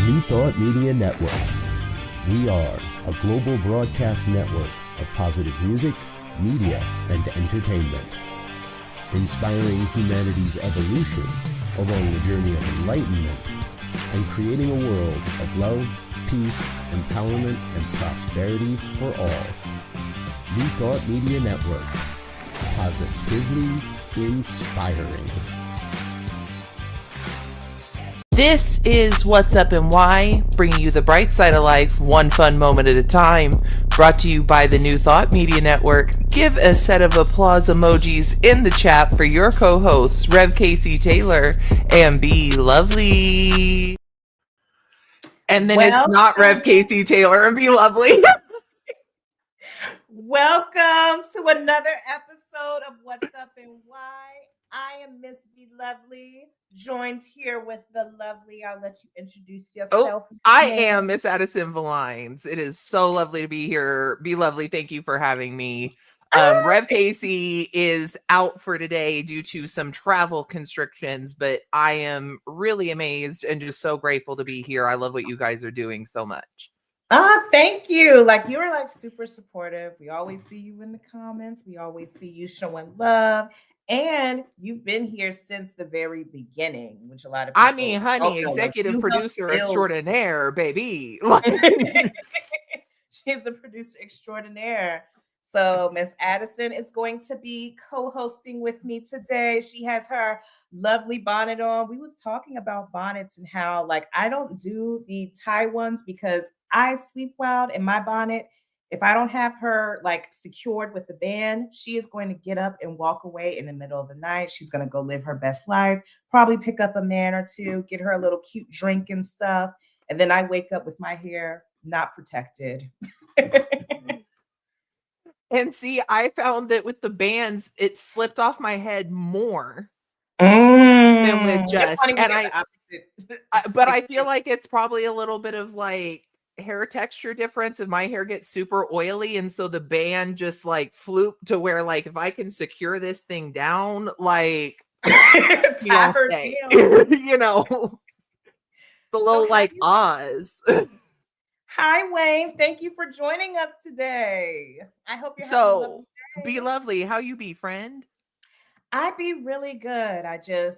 New Thought Media Network. We are a global broadcast network of positive music, media, and entertainment, inspiring humanity's evolution along the journey of enlightenment and creating a world of love, peace, empowerment, and prosperity for all. New Thought Media Network. Positively inspiring. This is What's Up and Why, bringing you the bright side of life, one fun moment at a time. Brought to you by the New Thought Media Network. Give a set of applause emojis in the chat for your co-hosts, Rev Casey Taylor and B.Lovely. And then it's not Rev Casey Taylor and B.Lovely. Welcome to another episode of What's Up and Why. I am Miss B.Lovely, joined here with the lovely. I'll let you introduce yourself. I am Miss Addison Villines. It is so lovely to be here. B.Lovely, thank you for having me. Rev Casey is out for today due to some travel constrictions, but I am really amazed and just so grateful to be here. I love what you guys are doing so much. Thank you. You're super supportive. We always see you in the comments. We always see you showing love. And you've been here since the very beginning, which a lot of people honey, executive producer extraordinaire, baby. She's the producer extraordinaire. So Miss Addison is going to be co-hosting with me today. She has her lovely bonnet on. We was talking about bonnets and how I don't do the tie ones because I sleep wild in my bonnet. If I don't have her secured with the band, she is going to get up and walk away in the middle of the night. She's going to go live her best life, probably pick up a man or two, get her a little cute drink and stuff. And then I wake up with my hair not protected. And see, I found that with the bands, it slipped off my head more than with just. And but I feel like it's probably a little bit of hair texture difference, and my hair gets super oily, and so the band just floop to where if I can secure this thing down, you don't stay. You know, it's a little Oz. Hi, Wayne. Thank you for joining us today. I hope you're so B.Lovely. How you be, friend? I be really good. I just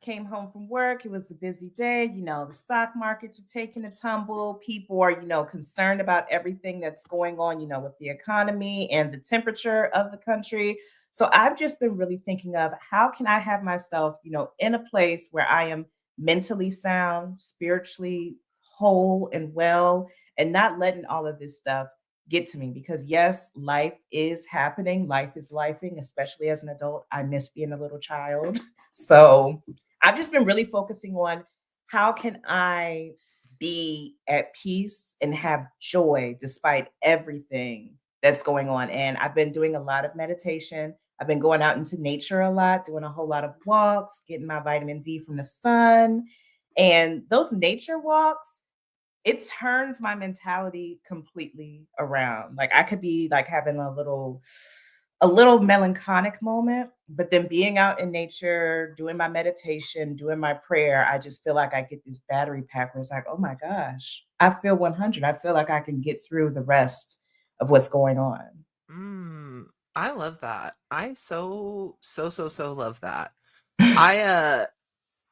came home from work. It was a busy day. The stock markets are taking a tumble. People are, concerned about everything that's going on, with the economy and the temperature of the country. So I've just been really thinking of how can I have myself, in a place where I am mentally sound, spiritually whole and well, and not letting all of this stuff get to me. Because yes, life is happening. Life is lifing, especially as an adult. I miss being a little child. So I've just been really focusing on how can I be at peace and have joy despite everything that's going on. And I've been doing a lot of meditation. I've been going out into nature a lot, doing a whole lot of walks, getting my vitamin D from the sun. And those nature walks, it turns my mentality completely around. I could be having a little melancholic moment, but then being out in nature, doing my meditation, doing my prayer, I just feel like I get this battery pack where it's oh my gosh, I feel 100. I feel like I can get through the rest of what's going on. I love that. I so love that.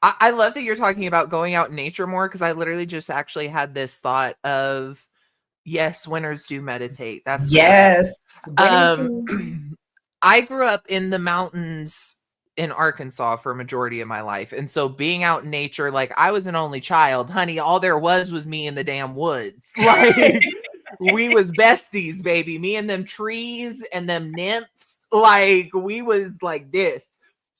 I love that you're talking about going out in nature more, because I literally just actually had this thought of, yes, winners do meditate. That's yes. I grew up in the mountains in Arkansas for a majority of my life. And so being out in nature, I was an only child, honey, all there was me in the damn woods. We was besties, baby. Me and them trees and them nymphs. We was this.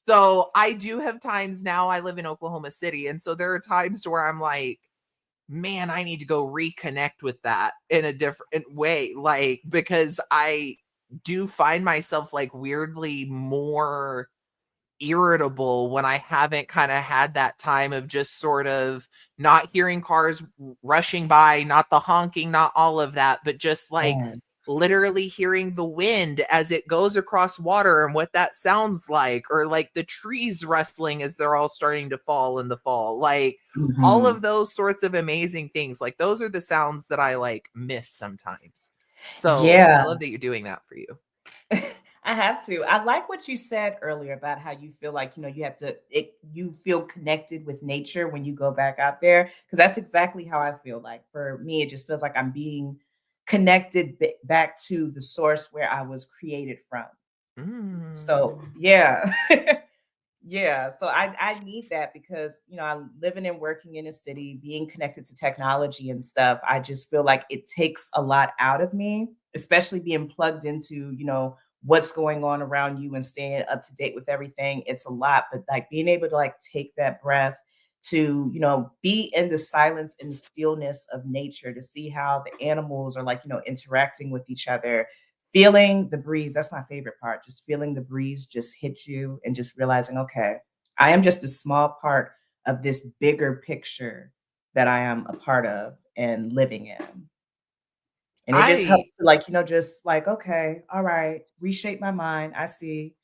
So I do have times now. I live in Oklahoma City. And so there are times to where I'm man, I need to go reconnect with that in a different way. Because I do find myself weirdly more irritable when I haven't kind of had that time of just sort of not hearing cars rushing by, not the honking, not all of that, but just literally hearing the wind as it goes across water and what that sounds like, or like the trees rustling as they're all starting to fall in the fall. Like all Mhm. of those sorts of amazing things. Like those are the sounds that I like miss sometimes. So I Yeah. love that you're doing that for you. I have to. I like what you said earlier about how you feel like, you have to you feel connected with nature when you go back out there, because that's exactly how I feel. Like for me, it just feels like I'm being connected back to the source where I was created from. So, Mm. yeah. Yeah, so I need that because, I'm living and working in a city, being connected to technology and stuff. I just feel like it takes a lot out of me, especially being plugged into, what's going on around you and staying up to date with everything. It's a lot, but like being able to like take that breath to, be in the silence and the stillness of nature to see how the animals are like, interacting with each other. Feeling the breeze, that's my favorite part, just feeling the breeze just hit you and just realizing, "Okay, I am just a small part of this bigger picture that I am a part of and living in." And it just I helps to like, just like, "Okay, all right, reshape my mind. I see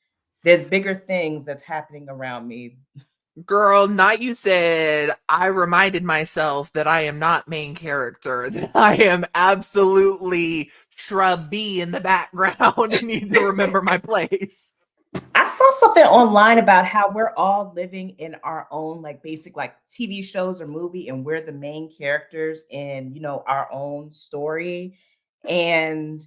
there's bigger things that's happening around me." Girl, not you said. I reminded myself that I am not main character, that I am absolutely shrub B in the background and need to remember my place. I saw something online about how we're all living in our own like basic like TV shows or movie, and we're the main characters in, our own story. And,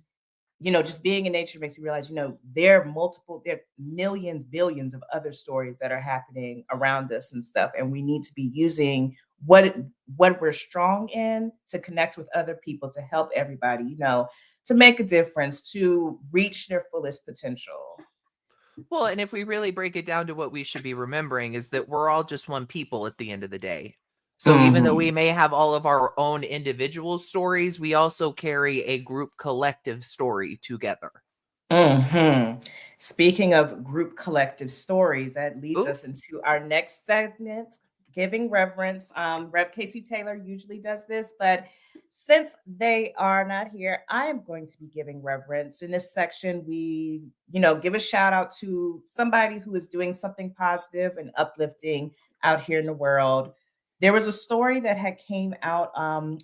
just being in nature makes me realize, there are millions, billions of other stories that are happening around us and stuff. And we need to be using what we're strong in to connect with other people, to help everybody, to make a difference, to reach their fullest potential. Well, and if we really break it down to what we should be remembering is that we're all just one people at the end of the day. So even though we Mhm. may have all of our own individual stories, we also carry a group collective story together. Mhm. Speaking of group collective stories, that leads Ooh, us into our next segment, giving reverence. Rev Casey Taylor usually does this, but since they are not here, I am going to be giving reverence. In this section, we, give a shout out to somebody who is doing something positive and uplifting out here in the world. There was a story that had came out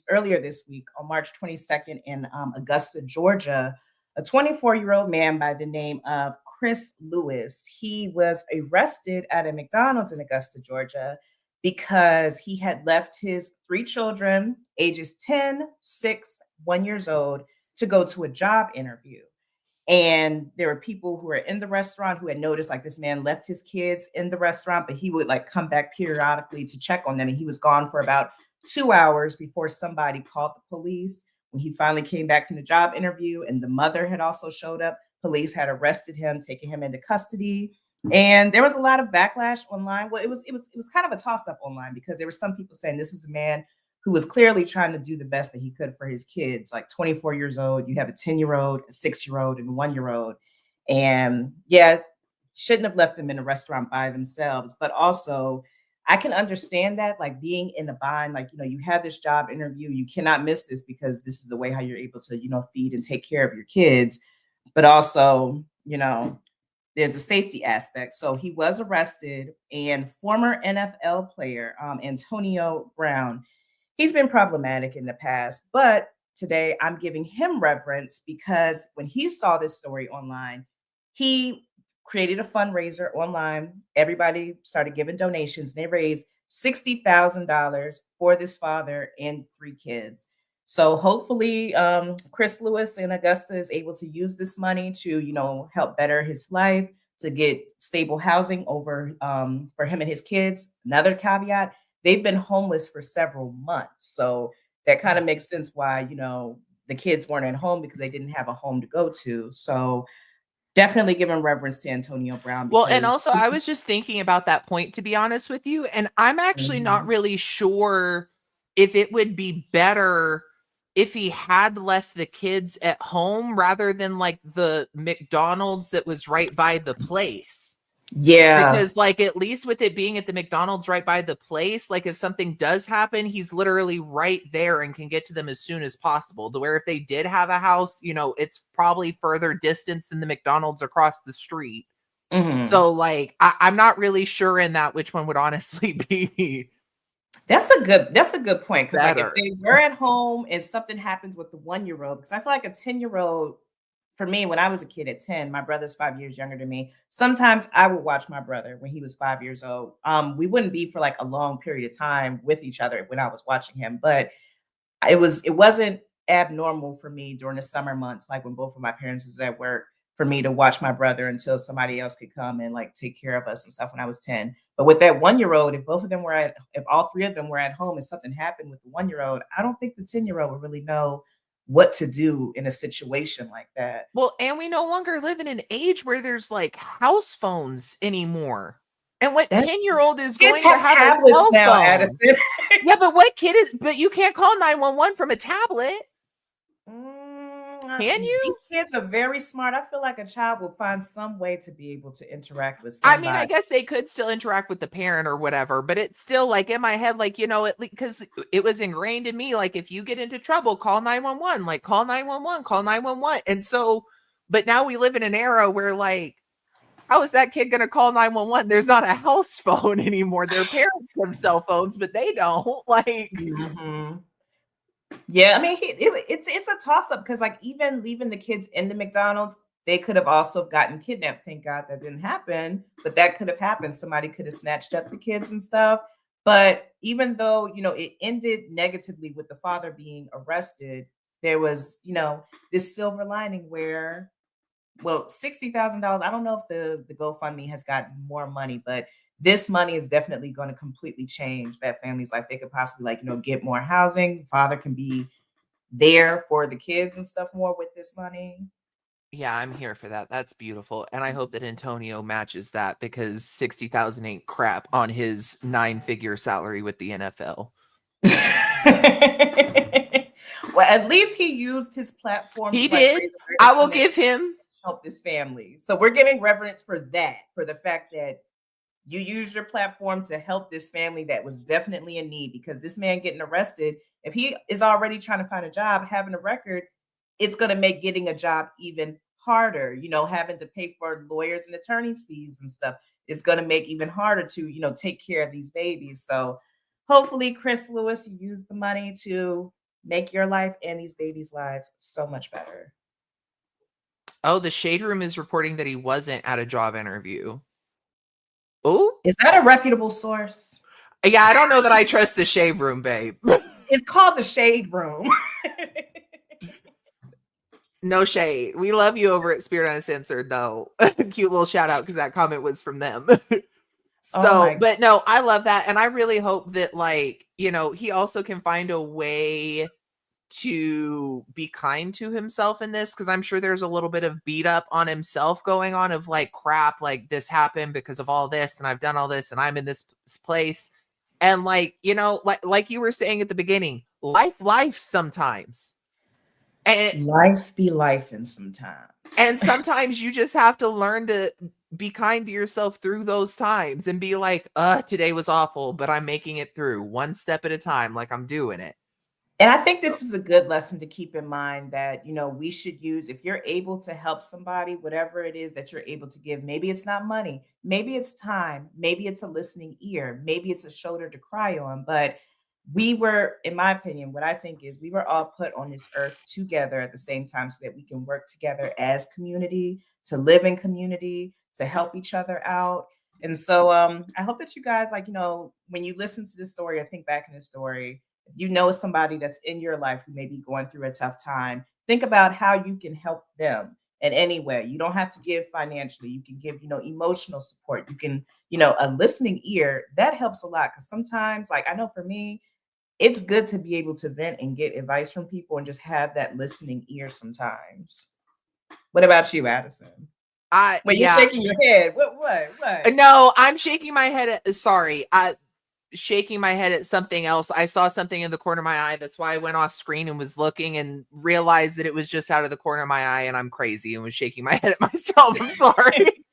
earlier this week on March 22nd in Augusta, Georgia. A 24-year-old man by the name of Chris Lewis. He was arrested at a McDonald's in Augusta, Georgia, because he had left his three children, ages 10, 6, 1 years old, to go to a job interview. And there were people who were in the restaurant who had noticed like this man left his kids in the restaurant, but he would like come back periodically to check on them. And he was gone for about 2 hours before somebody called the police. When he finally came back from the job interview and the mother had also showed up, police had arrested him, taken him into custody. And there was a lot of backlash online. Well, it was kind of a toss up online because there were some people saying this is a man who was clearly trying to do the best that he could for his kids. Like 24 years old, you have a 10-year-old, a 6-year-old, and a 1-year-old. And yeah, shouldn't have left them in a restaurant by themselves. But also, I can understand that, like being in a bind, like, you have this job interview, you cannot miss this because this is the way how you're able to, feed and take care of your kids. But also, there's the safety aspect. So he was arrested, and former NFL player Antonio Brown, he's been problematic in the past, but today I'm giving him reverence because when he saw this story online, he created a fundraiser online. Everybody started giving donations. They raised $60,000 for this father and three kids. So hopefully, Chris Lewis in Augusta is able to use this money to, help better his life, to get stable housing over for him and his kids. Another caveat: they've been homeless for several months. So that kind of makes sense why, the kids weren't at home because they didn't have a home to go to. So definitely giving reverence to Antonio Brown well, and because also I was just thinking about that point, to be honest with you, and I'm actually not Mhm. really sure if it would be better if he had left the kids at home rather than like the McDonald's that was right by the place. Yeah. Because like at least with it being at the McDonald's right by the place, like if something does happen, he's literally right there and can get to them as soon as possible. To where if they did have a house, you know, it's probably further distance than the McDonald's across the street. Mhm. So like I'm not really sure in that which one would honestly be That's a good point. Because like, if better. they were at home and something happens with the 1-year-old, because I feel like a 10-year-old, for me, when I was a kid at 10, my brother's 5 years younger than me. Sometimes I would watch my brother when he was 5 years old. We wouldn't be for like a long period of time with each other when I was watching him, but it wasn't abnormal for me during the summer months, like when both of my parents was at work, for me to watch my brother until somebody else could come and like take care of us and stuff when I was 10. But with that 1-year-old, if all three of them were at home and something happened with the 1-year-old, I don't think the 10-year-old would really know what to do in a situation like that. Well, and we no longer live in an age where there's like house phones anymore. And what That 10-year-old is kids going to have have a tablets cell now, phone? Addison. Yeah, but what kid is, but you can't call 911 from a tablet. Can These you? kids are very smart. I feel like a child will find some way to be able to interact with I mean, I somebody. guess they could still interact with the parent or whatever, but it's still like in my head, like, you know, it because it was ingrained in me, like if you get into trouble, call 911, like call 911, call 911. And so, but now we live in an era where like, how is that kid gonna call 911? There's not a house phone anymore. Their parents have cell phones, but they don't. Like, Mhm. Yeah, I mean, it's a toss up because like even leaving the kids in the McDonald's, they could have also gotten kidnapped. Thank God that didn't happen, but that could have happened. Somebody could have snatched up the kids and stuff. But even though, it ended negatively with the father being arrested, there was, this silver lining where, well, $60,000. I don't know if the GoFundMe has gotten more money, but this money is definitely going to completely change that family's life. They could possibly like, get more housing. Father can be there for the kids and stuff more with this money. yeah, I'm here for that. That's beautiful. And I hope that Antonio matches that because 60,000 ain't crap on his 9-figure salary with the NFL. Well, at least he used his platform He to like did. raise I awareness will and make give him. help this family. So we're giving reverence for that, for the fact that you used your platform to help this family that was definitely in need, because this man getting arrested, if he is already trying to find a job, having a record, it's going to make getting a job even harder, having to pay for lawyers and attorneys fees and stuff. It's going to make even harder to, take care of these babies. So hopefully, Chris Lewis, you use the money to make your life and these babies' lives so much better. Oh, the Shade Room is reporting that he wasn't at a job interview. Oh, Is that a reputable source? yeah, I don't know that I trust the Shade Room, babe. It's called the Shade Room. No shade. We love you over at Spirit Uncensored, though. Cute little shout out because that comment was from them. Oh So, my. but no, I love that. And I really hope that, like, he also can find a way to be kind to himself in this, because I'm sure there's a little bit of beat up on himself going on of like, crap, like this happened because of all this, and I've done all this, and I'm in this place. And like, like you were saying at the beginning, life sometimes. Life be lifing sometimes. And sometimes you just have to learn to be kind to yourself through those times and be like, today was awful, but I'm making it through one step at a time. Like I'm doing it. And I think this is a good lesson to keep in mind that, we should use, if you're able to help somebody, whatever it is that you're able to give, maybe it's not money, maybe it's time, maybe it's a listening ear, maybe it's a shoulder to cry on. But we were, in my opinion, what I think is we were all put on this earth together at the same time so that we can work together as community, to live in community, to help each other out. And so I hope that you guys, like, when you listen to this story or think back in this story, if you know somebody that's in your life who may be going through a tough time, think about how you can help them in any way. You don't have to give financially. You can give, emotional support. You can, a listening ear, that helps a lot. Because sometimes, like I know for me, it's good to be able to vent and get advice from people and just have that listening ear sometimes. What about you, Addison? When you're Yeah. shaking your head, what? No, I'm shaking my head. Sorry. Shaking my head at something else. I saw something in the corner of my eye. That's why I went off screen and was looking and realized that it was just out of the corner of my eye and I'm crazy and was shaking my head at myself. I'm sorry.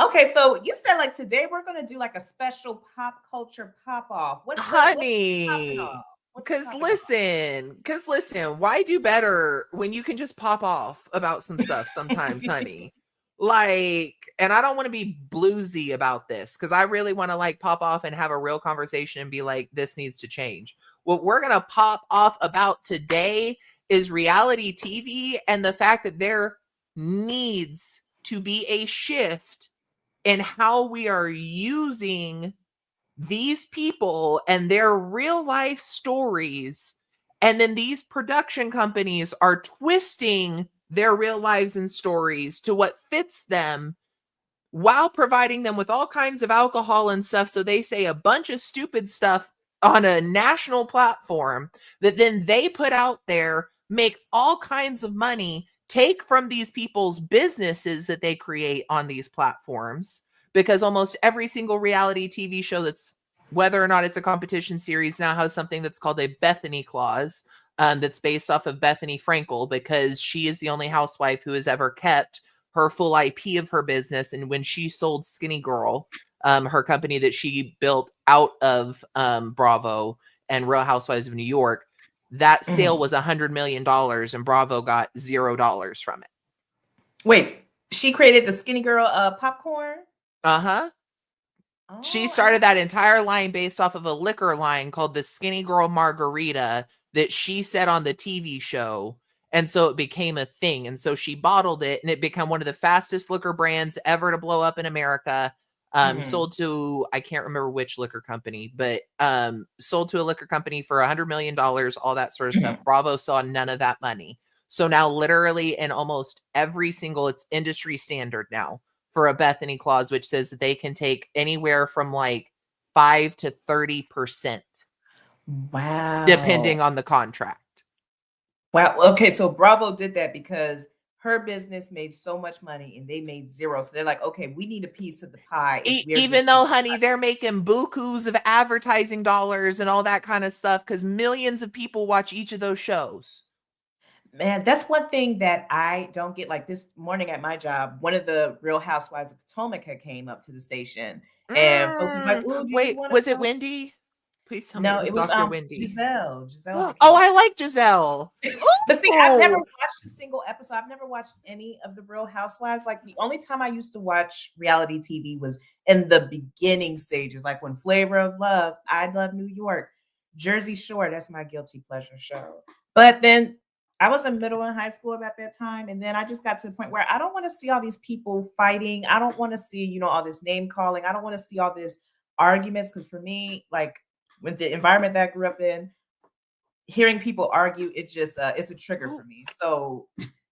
Okay, so you said like today we're gonna do like a special pop culture pop off. What's popping Honey, off? What's because popping off? listen, why do better when you can just pop off about some stuff sometimes, honey? Like, and I don't want to be bluesy about this because I really want to like pop off and have a real conversation and be like, this needs to change. What we're going to pop off about today is reality TV and the fact that there needs to be a shift in how we are using these people and their real life stories. And then these production companies are twisting their real lives and stories to what fits them while providing them with all kinds of alcohol and stuff. So they say a bunch of stupid stuff on a national platform that then they put out there, make all kinds of money, take from these people's businesses that they create on these platforms. Because almost every single reality TV show that's, whether or not it's a competition series, now has something that's called a Bethany clause, that's based off of Bethany Frankel, because she is the only housewife who has ever kept her full IP of her business. And when she sold Skinny Girl, her company that she built out of Bravo and Real Housewives of New York, that sale was $100 million and Bravo got $0 from it. Wait, she created the Skinny Girl popcorn? Uh-huh. She started that entire line based off of a liquor line called the Skinny Girl Margarita that she said on the TV show. And so it became a thing. And so she bottled it and it became one of the fastest liquor brands ever to blow up in America. Sold to, I can't remember which liquor company, but sold to a liquor company for $100 million, all that sort of stuff. Bravo saw none of that money. So now literally in almost every single, it's industry standard now for a Bethany clause, which says that they can take anywhere from like 5 to 30%. Wow. Depending on the contract. Wow. Okay, so Bravo did that because her business made so much money and they made zero. So they're like, okay, we need a piece of the pie. Even though, honey, they're making bukus of advertising dollars and all that kind of stuff because millions of people watch each of those shows. Man, that's one thing that I don't get. Like this morning at my job, one of the Real Housewives of Potomac had came up to the station, and folks was like, "Ooh, wait, was it Wendy? Please tell me it was Dr. Wendy. Giselle. Oh, I like Giselle. But see, I've never watched a single episode. I've never watched any of the Real Housewives. Like the only time I used to watch reality TV was in the beginning stages, like when Flavor of Love, I Love New York, Jersey Shore. That's my guilty pleasure show. But then I was in middle and high school at that time. And then I just got to the point where I don't want to see all these people fighting. I don't want to see, all this name calling. I don't want to see all this arguments. Because for me, like with the environment that I grew up in, hearing people argue, it just it's a trigger for me. So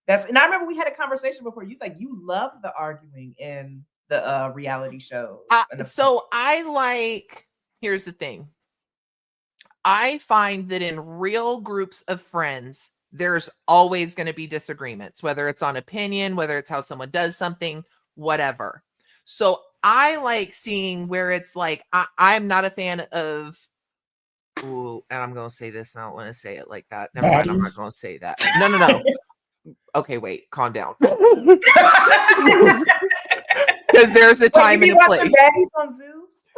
and I remember we had a conversation before. You was like, you love the arguing in the reality shows. Here's the thing. I find that in real groups of friends, there's always going to be disagreements, whether it's on opinion, whether it's how someone does something, whatever. So I like seeing where it's like, I'm not a fan of, and I'm going to say this, and I don't want to say it like that. Never mind, I'm not going to say that. No. Okay, wait, calm down. Because there's a time and a place. Baddies on Zeus?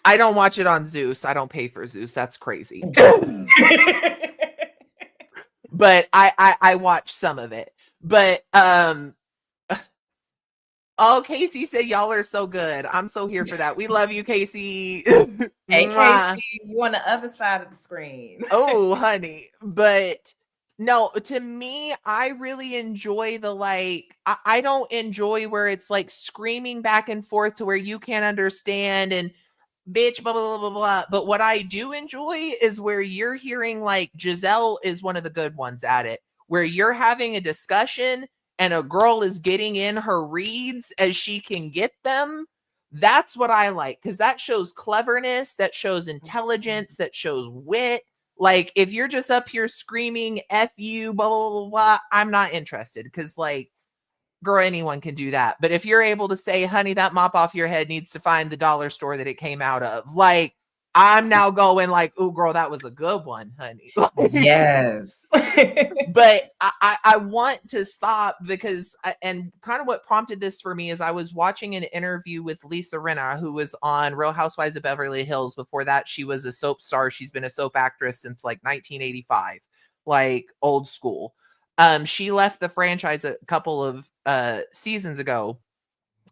I don't watch it on Zeus. I don't pay for Zeus. That's crazy. But I watch some of it. But Casey said y'all are so good. I'm so here for that. We love you, Casey. Hey, Casey, you on the other side of the screen. Oh, honey. But no, to me, I really enjoy I don't enjoy where it's like screaming back and forth to where you can't understand and bitch, blah, blah, blah, blah, blah. But what I do enjoy is where you're hearing, like, Giselle is one of the good ones at it, where you're having a discussion and a girl is getting in her reads as she can get them. That's what I like, because that shows cleverness, that shows intelligence, that shows wit. Like, if you're just up here screaming F you, blah, blah, blah, blah, I'm not interested, because, like, girl, anyone can do that. But if you're able to say, honey, that mop off your head needs to find the dollar store that it came out of, like, I'm now going like, "Ooh, girl, that was a good one, honey." Yes. But I want to stop because and kind of what prompted this for me is I was watching an interview with Lisa Rinna, who was on Real Housewives of Beverly Hills. Before that, she was a soap star. She's been a soap actress since like 1985, like old school. She left the franchise a couple of seasons ago,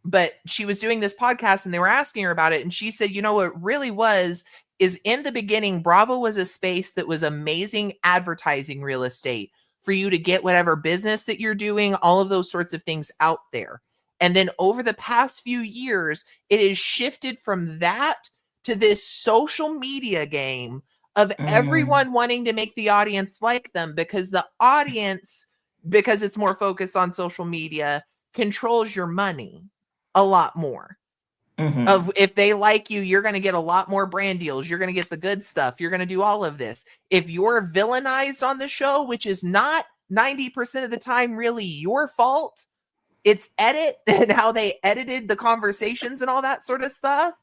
but she was doing this podcast and they were asking her about it. And she said, you know, what really was is in the beginning, Bravo was a space that was amazing advertising real estate for you to get whatever business that you're doing, all of those sorts of things out there. And then over the past few years, it has shifted from that to this social media game of everyone wanting to make the audience like them because the audience, because it's more focused on social media, controls your money a lot more. Of if they like you, you're going to get a lot more brand deals. You're going to get the good stuff. You're going to do all of this. If you're villainized on the show, which is not 90% of the time really your fault, it's edit and how they edited the conversations and all that sort of stuff,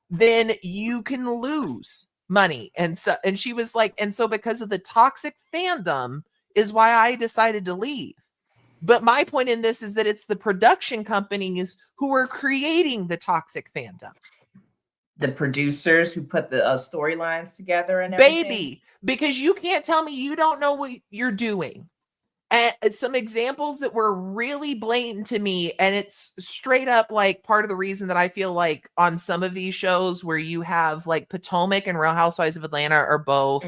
then you can lose money. And so, and she was like, and so because of the toxic fandom is why I decided to leave. But my point in this is that it's the production companies who are creating the toxic fandom. The producers who put the storylines together and everything. Baby, because you can't tell me you don't know what you're doing. And some examples that were really blatant to me, and it's straight up like part of the reason that I feel like on some of these shows where you have like Potomac and Real Housewives of Atlanta are both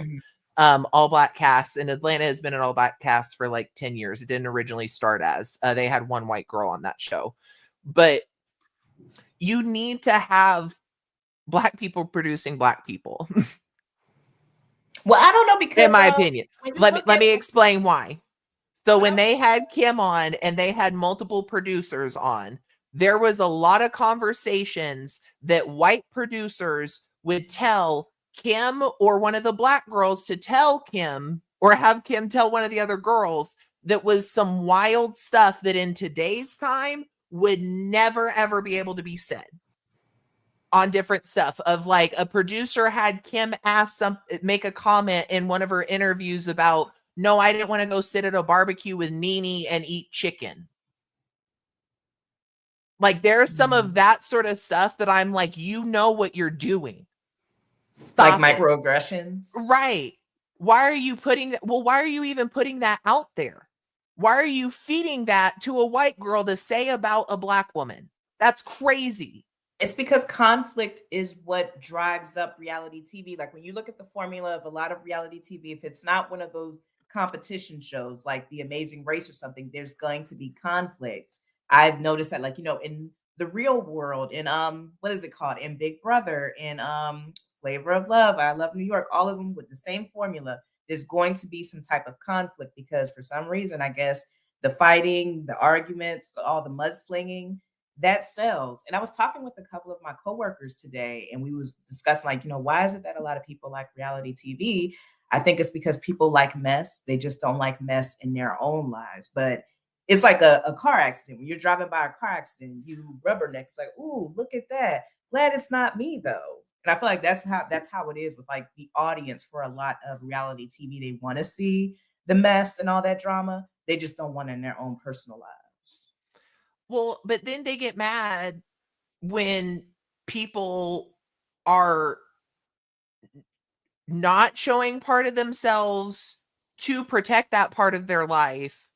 all black casts, and Atlanta has been an all black cast for like 10 years. It didn't originally start as they had one white girl on that show, but you need to have black people producing black people. Well, I don't know, because in my opinion, let me explain why. So when they had Kim on and they had multiple producers on, there was a lot of conversations that white producers would tell Kim or one of the black girls to tell Kim, or have Kim tell one of the other girls, that was some wild stuff that in today's time would never, ever be able to be said on different stuff. Of like a producer had Kim make a comment in one of her interviews about, no, I didn't want to go sit at a barbecue with Nene and eat chicken. Like there's some of that sort of stuff that I'm like, you know what you're doing. Stop like microaggressions. Right. Why are you putting that? Well, why are you even putting that out there? Why are you feeding that to a white girl to say about a black woman? That's crazy. It's because conflict is what drives up reality TV. Like when you look at the formula of a lot of reality TV, if it's not one of those competition shows like The Amazing Race or something, there's going to be conflict. I've noticed that, like, you know, in the real world, in what is it called, in Big Brother, in Flavor of Love, I Love New York, all of them with the same formula, there's going to be some type of conflict because for some reason, I guess the fighting, the arguments, all the mudslinging, that sells. And I was talking with a couple of my coworkers today, and we was discussing, like, you know, why is it that a lot of people like reality TV? I think it's because people like mess. They just don't like mess in their own lives. But it's like a car accident. When you're driving by a car accident, you rubberneck. It's like, ooh, look at that. Glad it's not me though. And I feel like that's how it is with like the audience for a lot of reality TV. They want to see the mess and all that drama. They just don't want it in their own personal lives. Well, but then they get mad when people are not showing part of themselves to protect that part of their life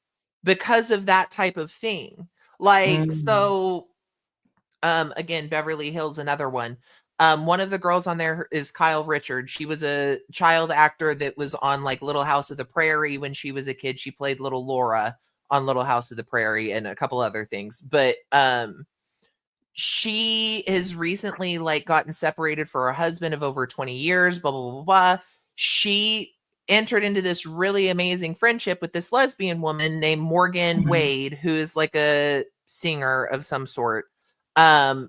because of that type of thing. Like, so, again, Beverly Hills, another one. One of the girls on there is Kyle Richards. She was a child actor that was on like Little House of the Prairie when she was a kid. She played little Laura on Little House of the Prairie and a couple other things. But she has recently like gotten separated for her husband of over 20 years, blah, blah, blah, blah. She entered into this really amazing friendship with this lesbian woman named Morgan Wade, who is like a singer of some sort, and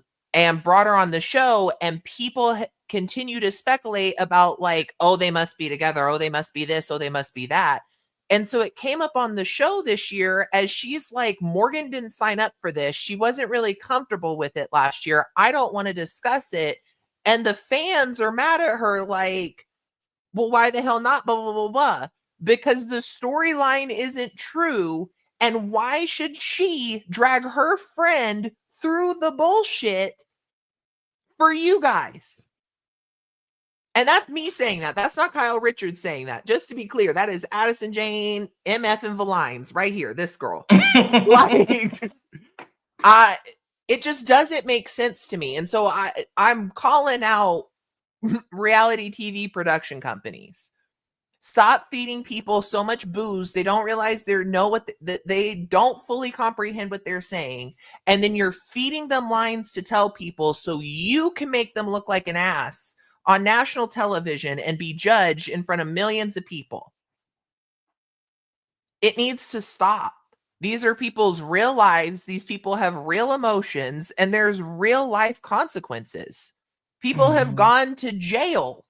brought her on the show. And people continue to speculate about like, oh, they must be together. Oh, they must be this. Oh, they must be that. And so it came up on the show this year as she's like, Morgan didn't sign up for this. She wasn't really comfortable with it last year. I don't want to discuss it. And the fans are mad at her like, well, why the hell not? Blah, blah, blah, blah. Because the storyline isn't true. And why should she drag her friend through the bullshit for you guys? And that's me saying that. That's not Kyle Richards saying that. Just to be clear, that is Addison Jane, MF and Villines right here. This girl. Like, it just doesn't make sense to me. And so I'm calling out reality TV production companies. Stop feeding people so much booze. They don't realize they don't fully comprehend what they're saying. And then you're feeding them lines to tell people so you can make them look like an ass on national television and be judged in front of millions of people. It needs to stop. These are people's real lives. These people have real emotions, and there's real life consequences. People have gone to jail.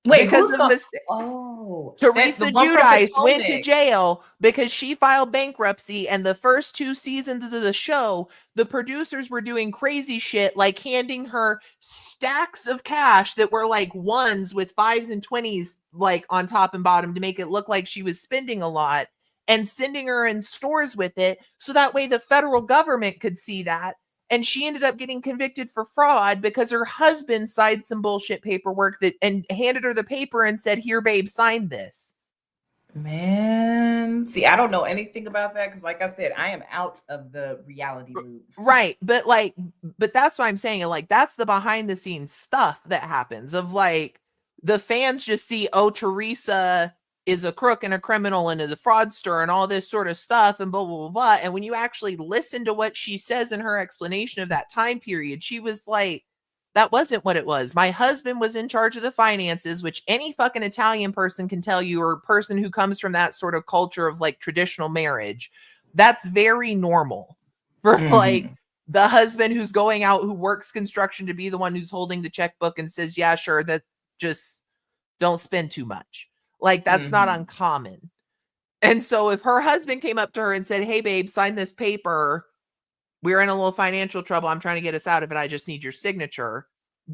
Wait, because who's of gone? mistake. Oh, Teresa Giudice went to jail because she filed bankruptcy, and the first 2 seasons of the show, the producers were doing crazy shit like handing her stacks of cash that were like ones with 5s and 20s like on top and bottom to make it look like she was spending a lot, and sending her in stores with it so that way the federal government could see that. And she ended up getting convicted for fraud because her husband signed some bullshit paperwork and handed her the paper and said, "Here, babe, sign this." Man, see, I don't know anything about that because, like I said, I am out of the reality loop. Right, but that's what I'm saying. Like, that's the behind the scenes stuff that happens. Of like, the fans just see, oh, Teresa is a crook and a criminal and is a fraudster and all this sort of stuff and blah, blah, blah, blah. And when you actually listen to what she says in her explanation of that time period, she was like, that wasn't what it was. My husband was in charge of the finances, which any fucking Italian person can tell you, or a person who comes from that sort of culture of like traditional marriage. That's very normal for like the husband who's going out, who works construction, to be the one who's holding the checkbook and says, yeah, sure, that just don't spend too much. Like, that's not uncommon. And so if her husband came up to her and said, hey, babe, sign this paper. We're in a little financial trouble. I'm trying to get us out of it. I just need your signature.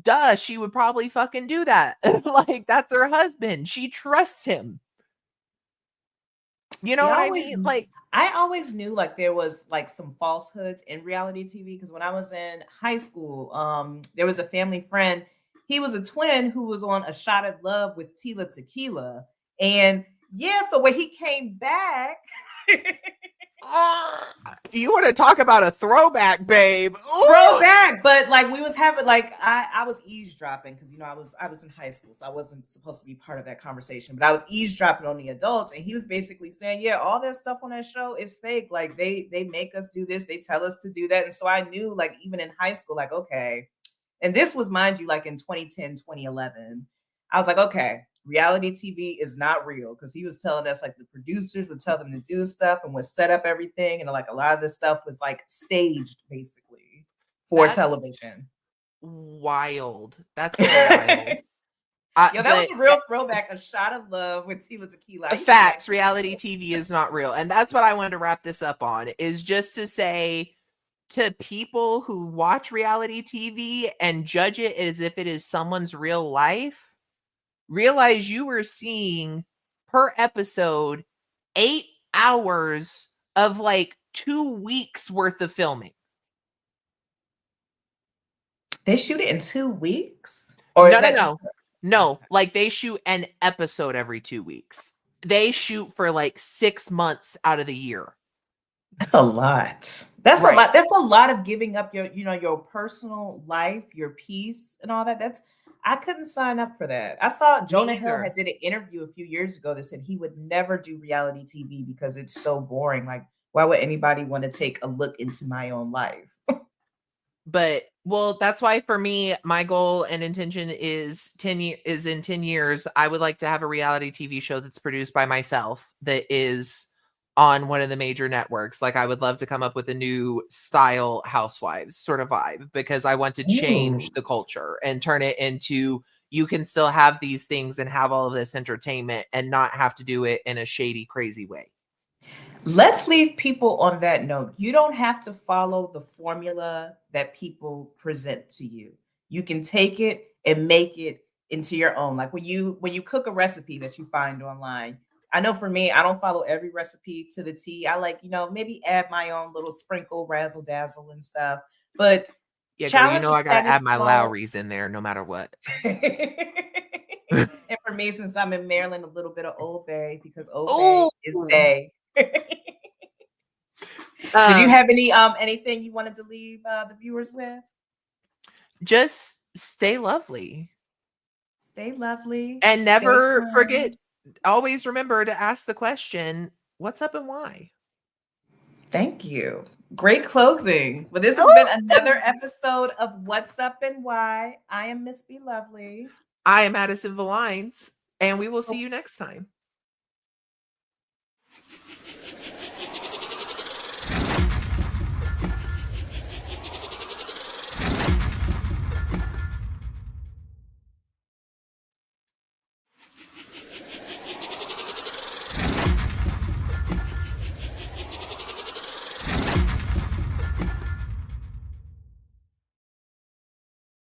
Duh, she would probably fucking do that. Like, that's her husband. She trusts him. You know what I mean? Like, I always knew like there was like some falsehoods in reality TV because when I was in high school, there was a family friend. He was a twin who was on A Shot of Love with Tila Tequila. And yeah, so when he came back, you want to talk about a throwback, babe? Ooh. Throwback, but like we was having like I was eavesdropping because I was in high school, so I wasn't supposed to be part of that conversation, but I was eavesdropping on the adults, and he was basically saying, yeah, all that stuff on that show is fake. Like they make us do this, they tell us to do that, and so I knew like even in high school, like okay, and this was mind you like in 2010, 2011, I was like okay. Reality TV is not real because he was telling us like the producers would tell them to do stuff and would set up everything. And like a lot of this stuff was like staged basically for television. Wild. That's wild. Yeah, that was a real throwback. A Shot of Love with Tila Tequila. Facts. Reality TV is not real. And that's what I wanted to wrap this up on, is just to say to people who watch reality TV and judge it as if it is someone's real life, realize you were seeing per episode 8 hours of like 2 weeks worth of filming. They shoot it in 2 weeks? Or No, like they shoot an episode every 2 weeks. They shoot for like 6 months out of the year. That's a lot. That's a lot. That's a lot of giving up your, your personal life, your peace and all that. I couldn't sign up for that. I saw Jonah Hill had did an interview a few years ago that said he would never do reality TV because it's so boring. Like, why would anybody want to take a look into my own life? But well, that's why for me, my goal and intention is in 10 years, I would like to have a reality TV show that's produced by myself that is on one of the major networks. Like I would love to come up with a new style Housewives sort of vibe, because I want to change the culture and turn it into, you can still have these things and have all of this entertainment and not have to do it in a shady, crazy way. Let's leave people on that note. You don't have to follow the formula that people present to you. You can take it and make it into your own. Like when you cook a recipe that you find online. I know for me, I don't follow every recipe to the T. I like, maybe add my own little sprinkle, razzle dazzle and stuff. But Yeah, girl, you challenge know the I gotta status add my quo. Lowry's in there no matter what. And for me, since I'm in Maryland, a little bit of Old Bay because Old Bay Oh, is Bay. Did you um, have anything you wanted to leave the viewers with? just stay lovely Stay lovely, and stay never forget. kind. Always remember to ask the question, "What's up and why?" Thank you. Great closing. Well, this has been Oh, another episode of What's Up and Why. I am Miss B.Lovely. I am Addison Villines, and we will see you next time.